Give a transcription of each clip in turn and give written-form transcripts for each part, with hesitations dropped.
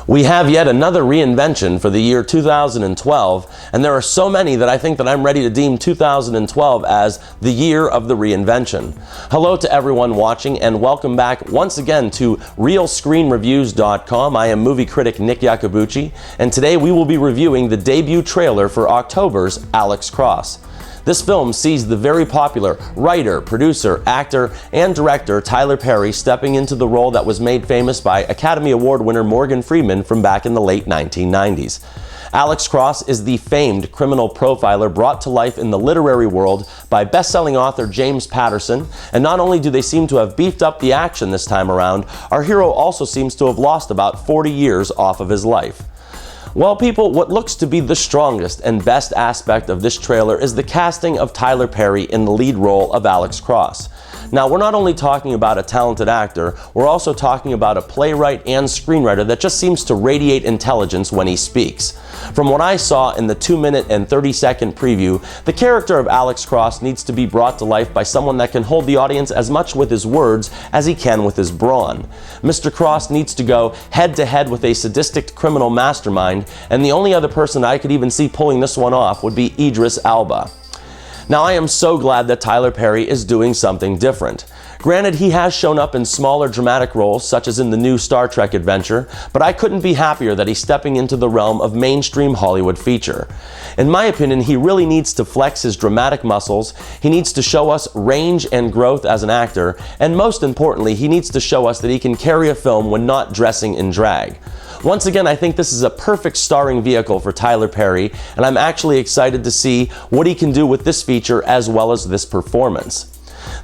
We have yet another reinvention for the year 2012, and there are so many that I think that I'm ready to deem 2012 as the year of the reinvention. Hello to everyone watching, and welcome back once again to RealScreenReviews.com. I am movie critic Nick Iacobucci, and today we will be reviewing the debut trailer for October's Alex Cross. This film sees the very popular writer, producer, actor, and director Tyler Perry stepping into the role that was made famous by Academy Award winner Morgan Freeman from back in the late 1990s. Alex Cross is the famed criminal profiler brought to life in the literary world by best-selling author James Patterson, and not only do they seem to have beefed up the action this time around, our hero also seems to have lost about 40 years off of his life. Well, people, what looks to be the strongest and best aspect of this trailer is the casting of Tyler Perry in the lead role of Alex Cross. Now, we're not only talking about a talented actor, we're also talking about a playwright and screenwriter that just seems to radiate intelligence when he speaks. From what I saw in the 2-minute and 30-second preview, the character of Alex Cross needs to be brought to life by someone that can hold the audience as much with his words as he can with his brawn. Mr. Cross needs to go head-to-head with a sadistic criminal mastermind, and the only other person I could even see pulling this one off would be Idris Elba. Now, I am so glad that Tyler Perry is doing something different. Granted, he has shown up in smaller dramatic roles, such as in the new Star Trek adventure, but I couldn't be happier that he's stepping into the realm of mainstream Hollywood feature. In my opinion, he really needs to flex his dramatic muscles, he needs to show us range and growth as an actor, and most importantly, he needs to show us that he can carry a film when not dressing in drag. Once again, I think this is a perfect starring vehicle for Tyler Perry, and I'm actually excited to see what he can do with this feature as well as this performance.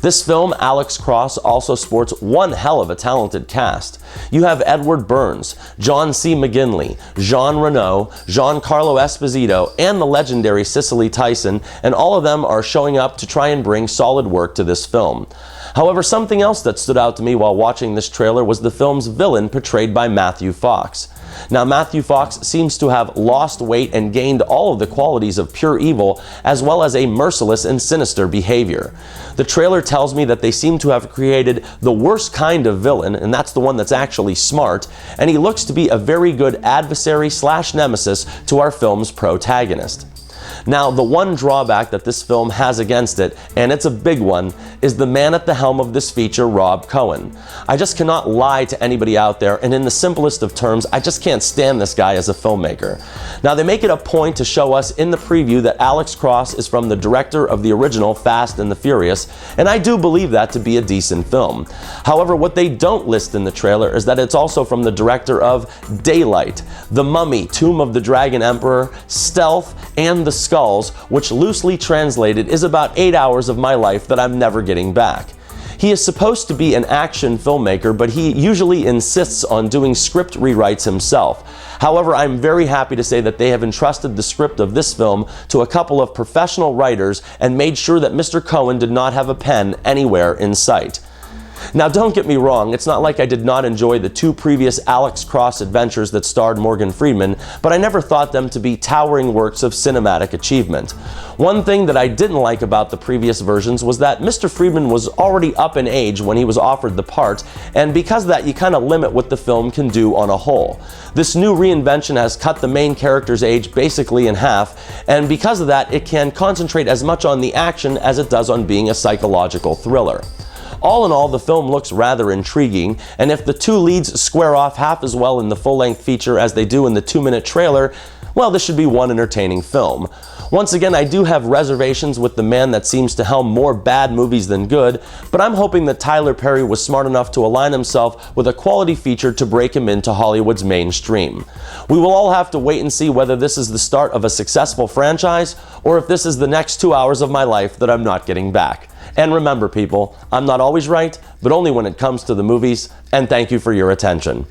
This film, Alex Cross, also sports one hell of a talented cast. You have Edward Burns, John C. McGinley, Jean Reno, Giancarlo Esposito, and the legendary Cicely Tyson, and all of them are showing up to try and bring solid work to this film. However, something else that stood out to me while watching this trailer was the film's villain portrayed by Matthew Fox. Now, Matthew Fox seems to have lost weight and gained all of the qualities of pure evil, as well as a merciless and sinister behavior. The trailer tells me that they seem to have created the worst kind of villain, and that's the one that's actually smart, and he looks to be a very good adversary / nemesis to our film's protagonist. Now, the one drawback that this film has against it, and it's a big one, is the man at the helm of this feature, Rob Cohen. I just cannot lie to anybody out there, and in the simplest of terms, I just can't stand this guy as a filmmaker. Now, they make it a point to show us in the preview that Alex Cross is from the director of the original Fast and the Furious, and I do believe that to be a decent film. However, what they don't list in the trailer is that it's also from the director of Daylight, The Mummy, Tomb of the Dragon Emperor, Stealth, and The Skulls, which loosely translated is about 8 hours of my life that I'm never getting back. He is supposed to be an action filmmaker, but he usually insists on doing script rewrites himself. However, I'm very happy to say that they have entrusted the script of this film to a couple of professional writers and made sure that Mr. Cohen did not have a pen anywhere in sight. Now, don't get me wrong, it's not like I did not enjoy the two previous Alex Cross adventures that starred Morgan Freeman, but I never thought them to be towering works of cinematic achievement. One thing that I didn't like about the previous versions was that Mr. Freeman was already up in age when he was offered the part, and because of that, you kind of limit what the film can do on a whole. This new reinvention has cut the main character's age basically in half, and because of that, it can concentrate as much on the action as it does on being a psychological thriller. All in all, the film looks rather intriguing, and if the two leads square off half as well in the full-length feature as they do in the 2-minute trailer, well, this should be one entertaining film. Once again, I do have reservations with the man that seems to helm more bad movies than good, but I'm hoping that Tyler Perry was smart enough to align himself with a quality feature to break him into Hollywood's mainstream. We will all have to wait and see whether this is the start of a successful franchise, or if this is the next 2 hours of my life that I'm not getting back. And remember, people, I'm not always right, but only when it comes to the movies, and thank you for your attention.